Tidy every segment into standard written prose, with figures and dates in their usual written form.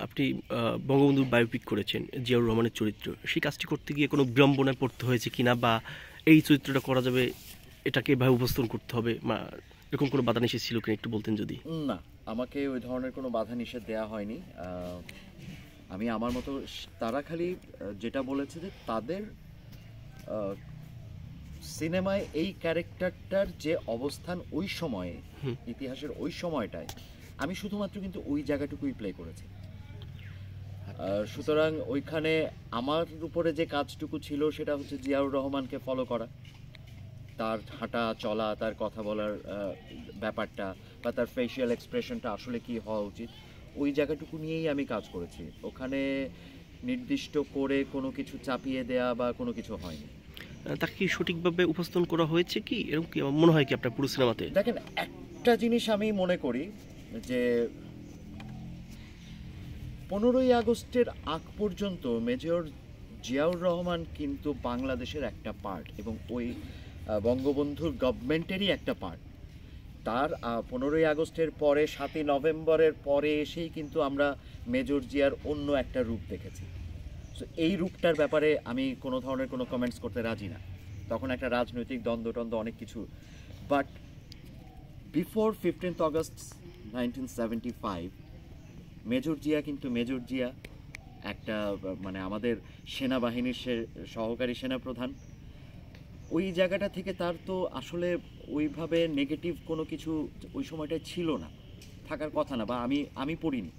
আপনি বঙ্গবন্ধুর বায়োপিক করেছেন জিয়াউর রহমানের চরিত্র। সেই কাজটি করতে গিয়ে কোনো বিড়ম্বনায় পড়তে হয়েছে কিনা, বা এই চরিত্রটা করা যাবে এটাকে এভাবে উপস্থাপন করতে হবে, বা এরকম কোনো বাধা নিষেধ ছিল কিনা একটু বলতেন যদি। না, আমাকে ওই ধরনের কোনো বাধা নিষেধ দেওয়া হয়নি। আমি আমার মতো, তারা খালি যেটা বলেছে যে তাদের সিনেমায় এই ক্যারেক্টারটার যে অবস্থান ওই সময়ে, ইতিহাসের ওই সময়টায়, আমি শুধুমাত্র কিন্তু ওই জায়গাটুকুই প্লে করেছি। সুতরাং ওইখানে আমার উপরে যে কাজটুকু ছিল সেটা হচ্ছে জিয়াউর রহমানকে ফলো করা, তার হাঁটা চলা, তার কথা বলার ব্যাপারটা, বা তার ফেশিয়াল এক্সপ্রেশনটা আসলে কি হওয়া উচিত, ওই জায়গাটুকু নিয়েই আমি কাজ করেছি। ওখানে নির্দিষ্ট করে কোনো কিছু চাপিয়ে দেয়া বা কোনো কিছু হয়নি। তাকে কি সঠিকভাবে উপস্থাপন করা হয়েছে কি, এরকম কি মনে হয় কি আপনার পুরো সিনেমাতে? দেখেন, একটা জিনিস আমি মনে করি যে 15ই আগস্টের আগ পর্যন্ত মেজর জিয়াউর রহমান কিন্তু বাংলাদেশের একটা পার্ট, এবং ওই বঙ্গবন্ধুর গভর্নমেন্টেরই একটা পার্ট। তার 15ই আগস্টের পরে 7ই নভেম্বরের পরে এসেই কিন্তু আমরা মেজর জিয়ার অন্য একটা রূপ দেখেছি। সো এই রূপটার ব্যাপারে আমি কোনো ধরনের কোনো কমেন্টস করতে রাজি না। তখন একটা রাজনৈতিক দ্বন্দ্ব অনেক কিছু। But before 15th August 1975 major Zia কিন্তু মেজর জিয়া, একটা মানে আমাদের সেনাবাহিনীর সহকারী সেনাপ্রধান। ওই জায়গাটা থেকে তার তো আসলে ওইভাবে নেগেটিভ কোনো কিছু ওই সময়টায় ছিল না, থাকার কথা না, বা আমি পড়িনি।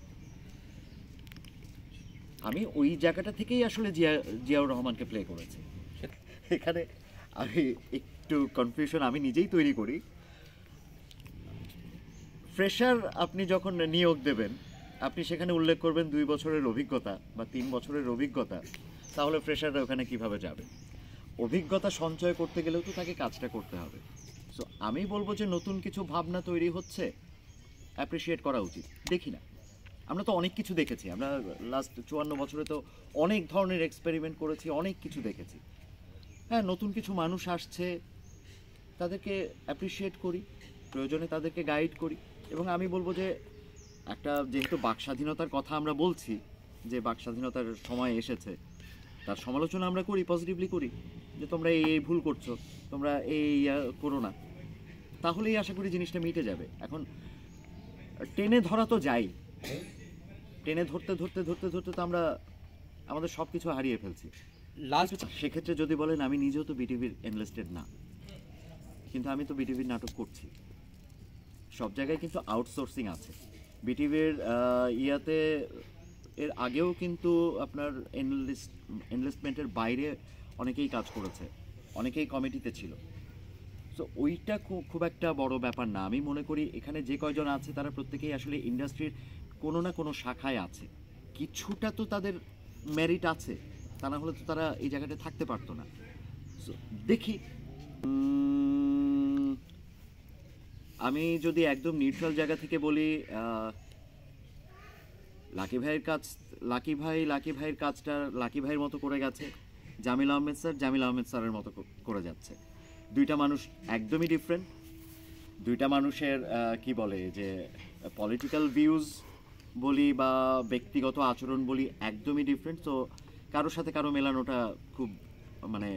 আমি ওই জায়গাটা থেকেই আসলে জিয়াউর রহমানকে প্লে করেছি। এখানে আমি একটু কনফিউশন আমি নিজেই তৈরি করি। ফ্রেশার আপনি যখন নিয়োগ দেবেন, আপনি সেখানে উল্লেখ করবেন 2 বছরের অভিজ্ঞতা বা 3 বছরের অভিজ্ঞতা, তাহলে ফ্রেশাররা ওখানে কিভাবে যাবে? অভিজ্ঞতা সঞ্চয় করতে গেলেও তো তাকে কাজটা করতে হবে। সো আমি বলবো যে নতুন কিছু ভাবনা তৈরি হচ্ছে, অ্যাপ্রিসিয়েট করা উচিত। দেখি না, আমরা তো অনেক কিছু দেখেছি, আমরা লাস্ট 54 বছরে তো অনেক ধরনের এক্সপেরিমেন্ট করেছি, অনেক কিছু দেখেছি। হ্যাঁ, নতুন কিছু মানুষ আসছে, তাদেরকে অ্যাপ্রিসিয়েট করি, প্রয়োজনে তাদেরকে গাইড করি। এবং আমি বলবো যে একটা, যেহেতু বাকস্বাধীনতার কথা আমরা বলছি, যে বাকস্বাধীনতার সময় এসেছে, তার সমালোচনা আমরা করি, পজিটিভলি করি, যে তোমরা এই ভুল করছো, তোমরা এই করো না, তাহলেই আশা করি জিনিসটা মিটে যাবে। এখন টেনে ধরা তো যাই, টেনে ধরতে ধরতে ধরতে ধরতে তো আমরা আমাদের সব কিছু হারিয়ে ফেলছি। সেক্ষেত্রে যদি বলেন, আমি নিজেও তো বিটিভির এনলিস্টেড না, কিন্তু আমি তো বিটিভির নাটক করছি। সব জায়গায় কিন্তু আউটসোর্সিং আছে। বিটিভির ইয়াতে এর আগেও কিন্তু আপনার এনলিস্টমেন্টের বাইরে অনেকেই কাজ করেছে, অনেকেই কমিটিতে ছিল। সো ওইটা খুব একটা বড় ব্যাপার না। আমি মনে করি এখানে যে কয়জন আছে তারা প্রত্যেকেই আসলে ইন্ডাস্ট্রির কোনো না কোনো শাখায় আছে, কিছুটা তো তাদের মেরিট আছে, তা না হলে তো তারা এই জায়গাটা থাকতে পারতো না। সো দেখি, আমি যদি একদম নিউট্রাল জায়গা থেকে বলি, লাকি ভাইয়ের কাজটা লাকি ভাইয়ের মতো করে গেছে, জামিল আহমেদ স্যারের মতো করে যাচ্ছে। দুইটা মানুষ একদমই ডিফারেন্ট, দুইটা মানুষের কি বলে যে পলিটিক্যাল ভিউজ বলি বা ব্যক্তিগত আচরণ বলি, একদমই ডিফারেন্ট। তো কারোর সাথে কারো মেলানোটা খুব, মানে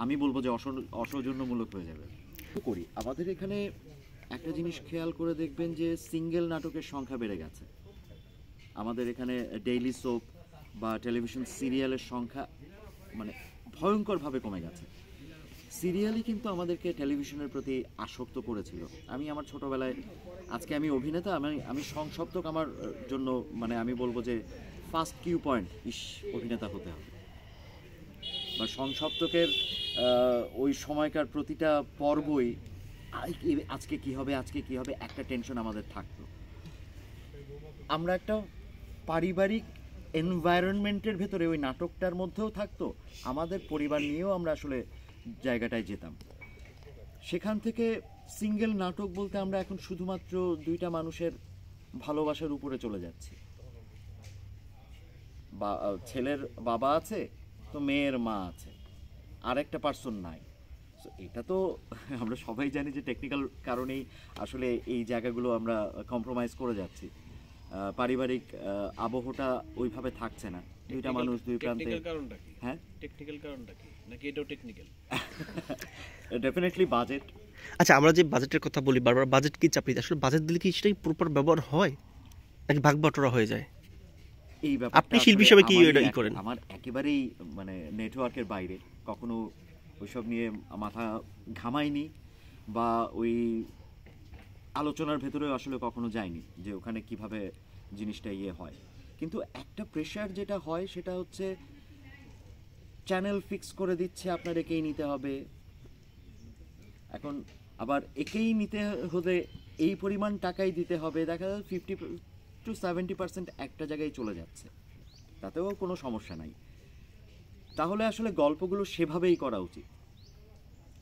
আমি বলবো যে অসৌজন্যমূলক হয়ে যাবে। করি আমাদের এখানে একটা জিনিস খেয়াল করে দেখবেন যে সিঙ্গেল নাটকের সংখ্যা বেড়ে গেছে। আমাদের এখানে ডেইলি সোপ বা টেলিভিশন সিরিয়ালের সংখ্যা মানে ভয়ঙ্করভাবে কমে গেছে। সিরিয়ালই কিন্তু আমাদেরকে টেলিভিশনের প্রতি আসক্ত করেছিল। আমি আমার ছোটোবেলায়, আজকে আমি অভিনেতা, আমি সংসপ্তক আমার জন্য, মানে আমি বলবো যে ফার্স্ট কিউ পয়েন্ট, অভিনেতা হতে হবে। বা সংসপ্তকের ওই সময়কার প্রতিটা পর্বই আজকে কি হবে একটা টেনশন আমাদের থাকতো। আমরা একটা পারিবারিক এনভায়রনমেন্টের ভেতরে ওই নাটকটার মধ্যেও থাকতো, আমাদের পরিবার নিয়েও আমরা আসলে জায়গাটায় যেতাম। সেখান থেকে সিঙ্গেল নাটক বলতে আমরা এখন শুধুমাত্র দুইটা মানুষের ভালোবাসার উপরে চলে যাচ্ছি। বা ছেলের বাবা আছে তো মেয়ের মা আছে, আরেকটা পার্সন নাই। সো এটা তো আমরা সবাই জানি যে টেকনিক্যাল কারণেই আসলে এই জায়গাগুলো আমরা কম্প্রোমাইজ করে যাচ্ছি। পারিবারিক আবহটা ওইভাবে থাকছে না, দুইটা মানুষ দুই প্রান্তে। টেকনিক্যাল কারণটা কি? হ্যাঁ, টেকনিক্যাল কারণটা কি, নাকি এটাও টেকনিক্যাল? Definitely budget. আচ্ছা, আমরা যে বাজেটের কথা বলি বারবার, বাজেট কি চাপিয়ে আসলে বাজেট দিলে কি সেটাই প্রপার ব্যবহার হয় নাকি ভাগ বাটোয়ারা হয়ে যায়? এই ব্যাপারটা আপনি শিল্পী হিসেবে কি এটা করেন? আমার একেবারেই মানে নেটওয়ার্কের বাইরে, কখনো ওইসব নিয়ে মাথা ঘামাইনি বা ওই আলোচনার ভেতরেও আসলে কখনো যায়নি যে ওখানে কিভাবে জিনিসটা হয়। কিন্তু একটা প্রেশার যেটা হয় সেটা হচ্ছে চ্যানেল ফিক্স করে দিচ্ছে আপনার একেই নিতে হবে। এখন আবার একেই নিতে হলে এই পরিমাণ টাকাই দিতে হবে, দেখা যায় 50 to 70% একটা জায়গায় চলে যাচ্ছে, তাতেও কোনো সমস্যা নাই। তাহলে আসলে গল্পগুলো সেভাবেই করা উচিত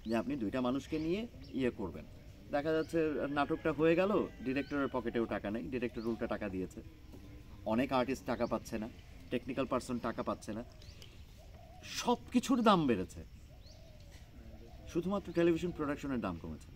যে আপনি দুইটা মানুষকে নিয়ে করবেন। দেখা যাচ্ছে নাটকটা হয়ে গেল, ডিরেক্টরের পকেটেও টাকা নেই, ডিরেক্টর উল্টা টাকা দিয়েছে, অনেক আর্টিস্ট টাকা পাচ্ছে না, টেকনিক্যাল পার্সন টাকা পাচ্ছে না, সব কিছুর দাম বেড়েছে, শুধুমাত্র টেলিভিশন প্রোডাকশনের দাম কমেছে।